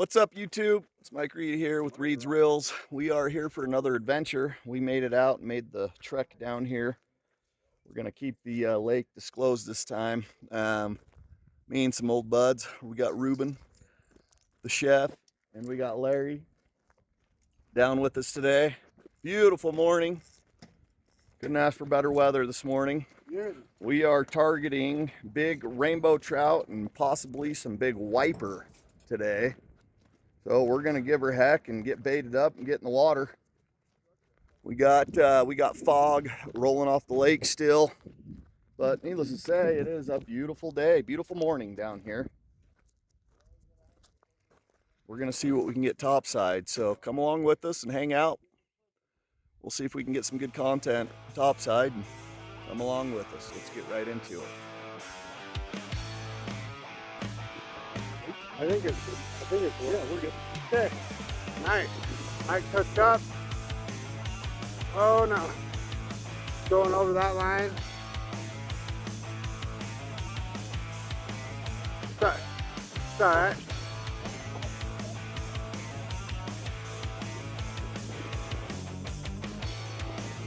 What's up, YouTube? It's Mike Reed here with Reed's Reels. We are here for another adventure. We made it out, made the trek down here. We're gonna keep the lake disclosed this time. Me and some old buds. We got Ruben, the chef, and we got Larry down with us today. Beautiful morning. Couldn't ask for better weather this morning. We are targeting big rainbow trout and possibly some big wiper today. So we're gonna give her heck and get baited up and get in the water. We got fog rolling off the lake still, but needless to say, it is a beautiful day, beautiful morning down here. We're gonna see what we can get topside. So come along with us and hang out. We'll see if we can get some good content topside, and come along with us. Let's get right into it. I think it's Yeah, we're good. okay. Nice. Mike hooked up. Oh no. Going over that line. It's alright.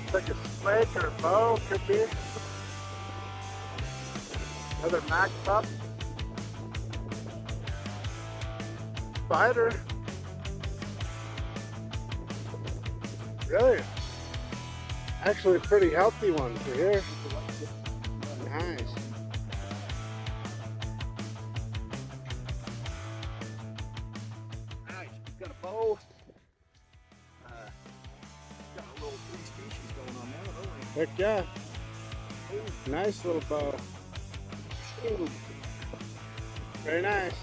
It's like a snake or a bow, could be. Another Mac pup. Spider. Really? Actually a pretty healthy one for here. Nice. Nice. We've got a bow. Got a little three species going on there, don't we? Heck yeah. Nice little bow. Ooh. Very nice.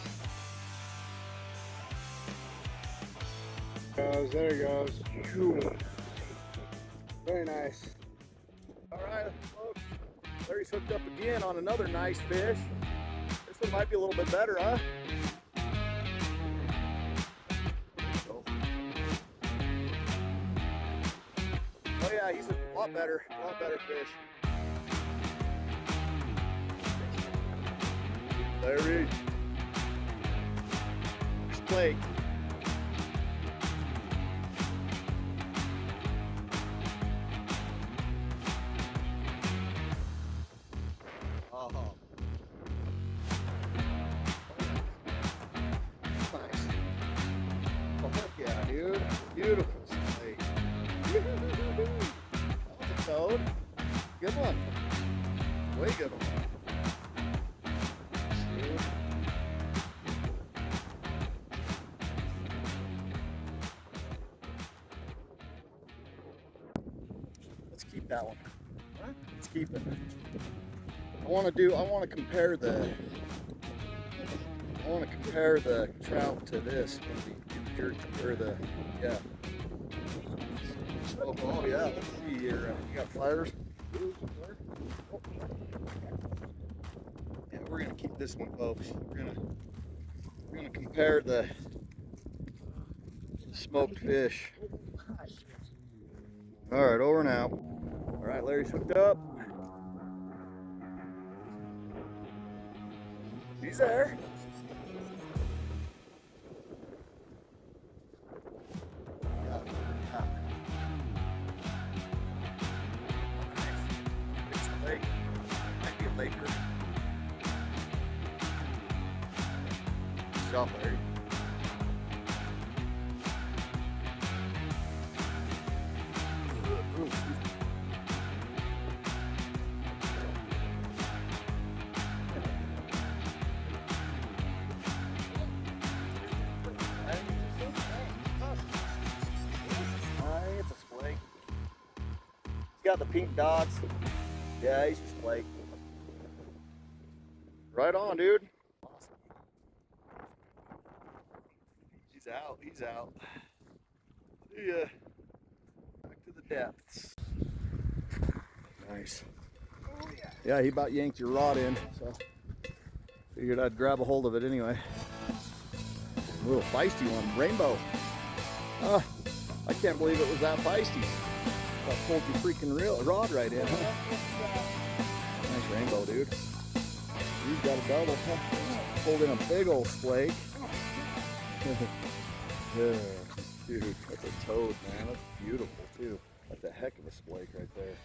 There he goes. Very nice. All right, folks. Larry's hooked up again on another nice fish. This one might be a little bit better, huh? Oh yeah, he's a lot better fish. Larry. There's Blake. Nice. Oh, heck yeah, dude. Beautiful snake. That was a toad. Good one. Way good one. Let's keep that one. Huh? Let's keep it. I want to compare the trout to this. Or the, yeah. Oh yeah, let's see here. You got flyers? Yeah, we're gonna keep this one, folks. We're gonna compare the smoked fish. All right, over and out. All right, Larry's hooked up. He's there. Lake. Might be a laker. Good job, Larry. It's a splake. He's got the pink dots. Yeah, he's just Blake. Right on, dude. Awesome. He's out. He's out. Yeah. Back to the depths. Nice. Oh, yeah. Yeah, he about yanked your rod in, so figured I'd grab a hold of it anyway. A little feisty one. Rainbow. I can't believe it was that feisty. That funky freaking rod right in, huh? Nice rainbow, dude. He's got a double. Pulled in a big old flake. Yeah, dude, that's a toad, man. That's beautiful too. That's a heck of a splake right there.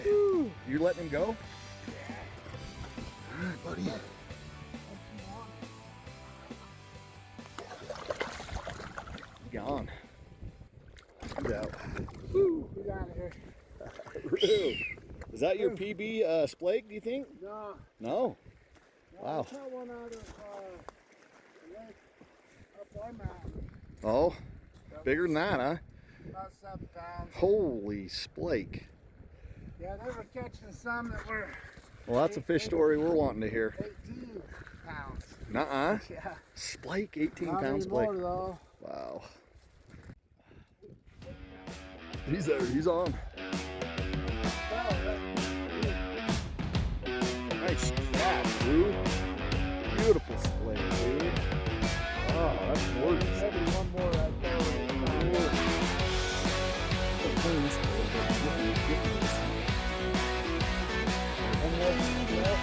Woo. You're letting him go? Yeah. All right, buddy. Gone. He's out. Woo, get out of here. Is that your PB splake, do you think? No. No? No, Wow. I caught one out of the lake up our mountain. Oh, bigger than that, huh? About 7 pounds. Holy splake. Yeah, they were catching some that were. Well, that's a fish story we're wanting to hear. 18 pounds. Nuh-uh. Yeah. Splake, 18 Not pound splake. anymore, though. Wow. He's there, he's on. Nice catch, dude. Beautiful splake, dude. Oh, that's gorgeous. Maybe one more right there. Clean this a little bit. Get this. And then, yeah.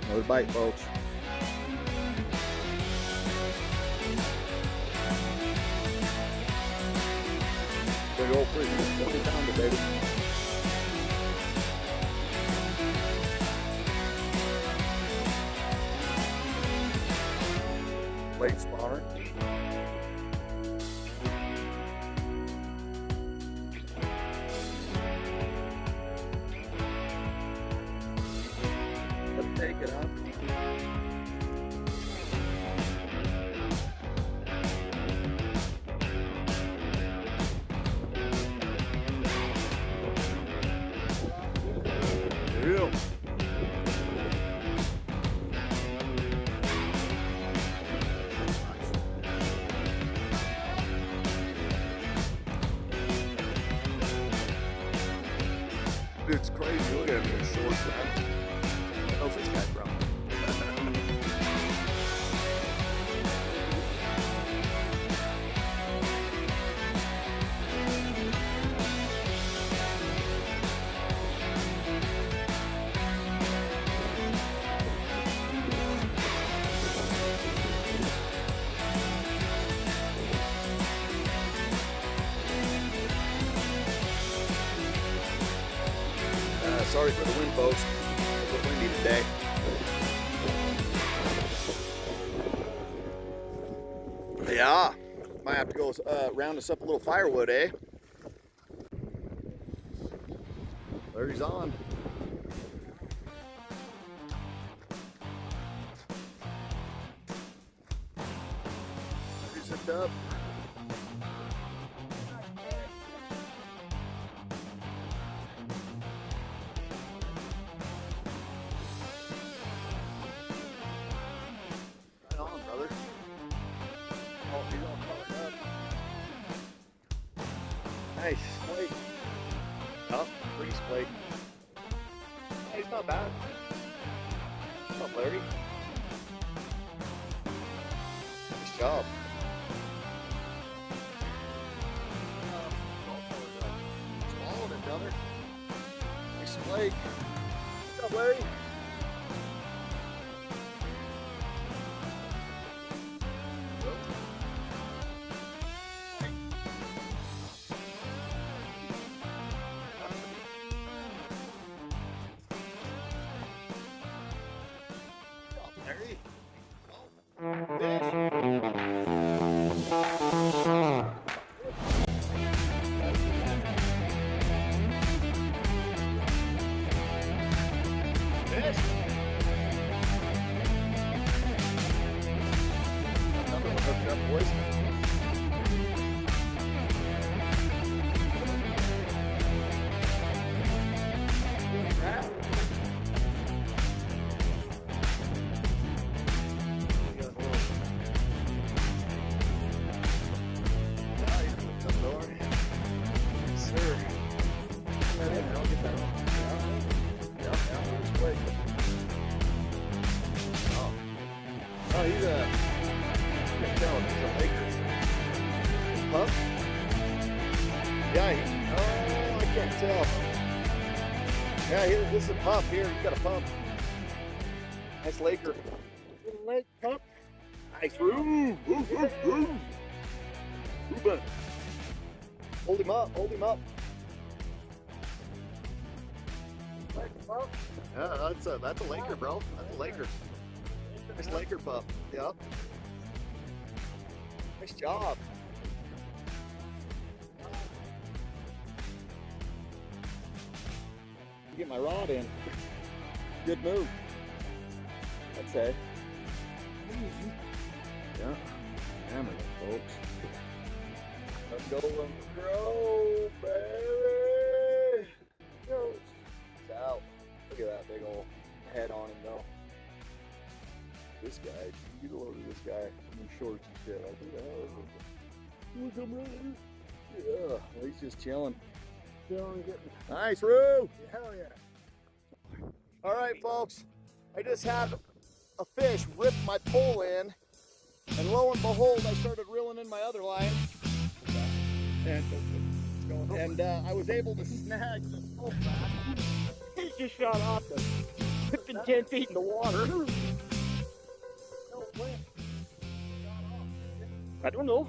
Another bite, folks. Big old fish, 20 pounder, baby. Late spawner. Let's take it up. Real. Dude, it's crazy. Look at him in shorts, man. Where's this guy from? Sorry for the wind, folks. It's a windy today. Yeah, might have to go round us up a little firewood, eh? There he's on. He's hooked up. Nice splake. Oh, pretty splake. Hey, he's not bad. What's up, Larry? Nice job. Swallowed it, brother. Nice splake. What's up, Larry? Oh, he's a, I can't tell, he's a Lakers. Pup? Yeah, oh, I can't tell. Yeah, this is a pup here, he's got a pup. Nice Laker. Little lake pup. Nice Rube. Reuben. Hold him up, hold him up. Lake pup. Yeah, that's a Laker, bro. That's a Laker. Nice Laker pup. Yep. Nice job. Get my rod in. Good move. I'd say. Yeah. Hammer it, folks. Let's go and grow, baby. Go. It's out. Look at that big old head on him, though. This guy, you get a load of this guy in shorts and shit. I think the hell is it? Look him right here. Yeah, well, he's just chilling. Nice, Roo! Hell yeah. All right, folks. I just had a fish rip my pole in, and lo and behold, I started reeling in my other line. And I was able to snag the pole back. He just shot off the 10 feet in the water. I don't know.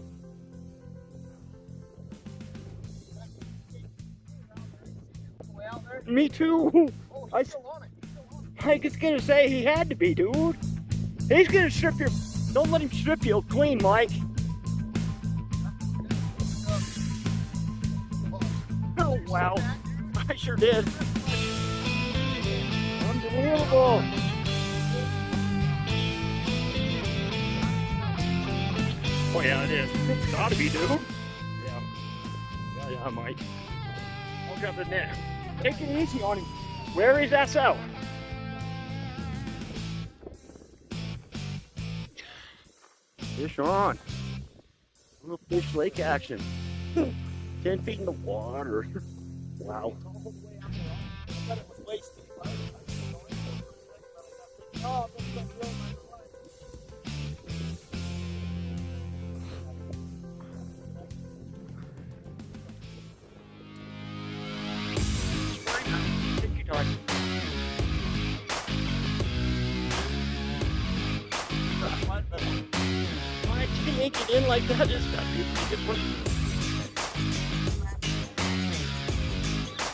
Me too. I was gonna say he had to be, dude. He's gonna strip your. Don't let him strip you clean, Mike. Oh wow, I sure did. Unbelievable. Oh yeah, it is. It's gotta be, dude. Yeah, Mike. I'll grab the net. Take it easy on him. Wear his ass out. Fish on. Little fish lake action. 10 feet in the water. Wow. Take your time. Why did you make it in like that?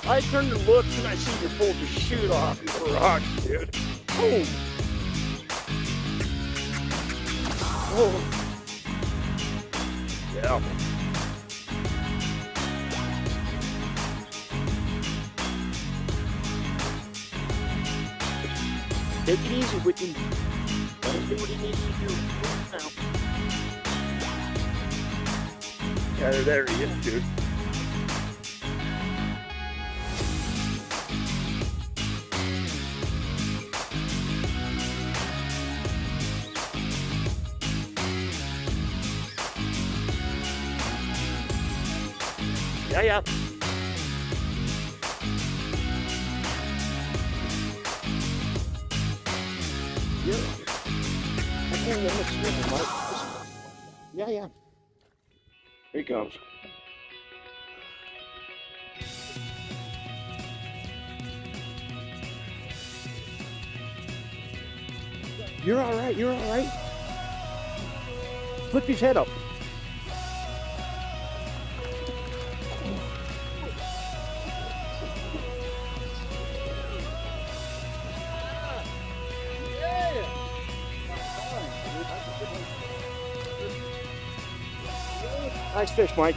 I turned and looked and I see your pole just shoot off the rocks, dude. Boom. Oh. Yeah. Take it easy with him. Let him do what he needs to do now. Yeah, there he is, dude. Yeah. Yeah. I can't get much swimming, Mike. Yeah. Here he comes. You're all right. Flip his head up. Nice fish, Mike.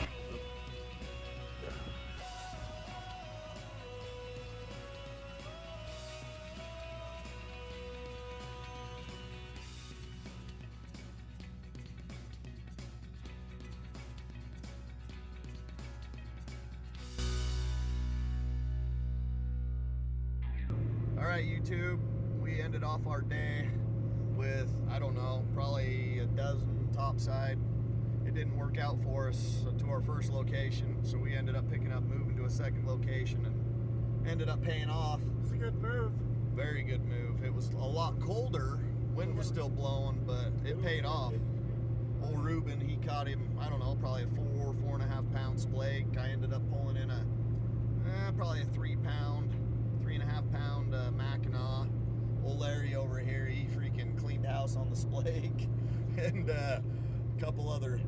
All right, YouTube, we ended off our day with, I don't know, probably a dozen topside. It didn't work out for us to our first location, so we ended up moving to a second location and ended up paying off. It's a good move. Very good move. It was a lot colder, wind was still blowing, but it paid off. Old Reuben, he caught him, I don't know, probably a 4.5 pound splake. I ended up pulling in probably a 3.5 pound Mackinaw. Old Larry over here, he freaking cleaned house on the splake, and a couple other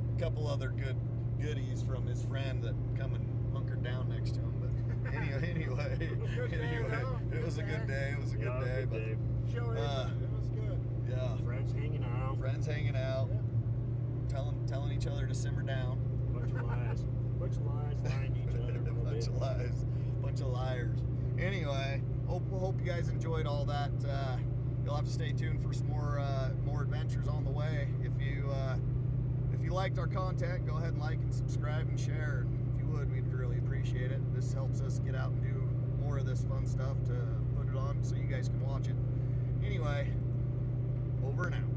good goodies from his friend that come and hunkered down next to him. But anyway, it was a good day. It was a good day. But it was good. Yeah. Friends hanging out. Yeah. Telling each other to simmer down. Bunch of lies. Lying to each other. Bunch of lies. Bunch of liars. Anyway, hope you guys enjoyed all that. You'll have to stay tuned for some more adventures on the way. If you liked our content, go ahead and like and subscribe and share. And if you would, we'd really appreciate it. This helps us get out and do more of this fun stuff to put it on so you guys can watch it. Anyway, over and out.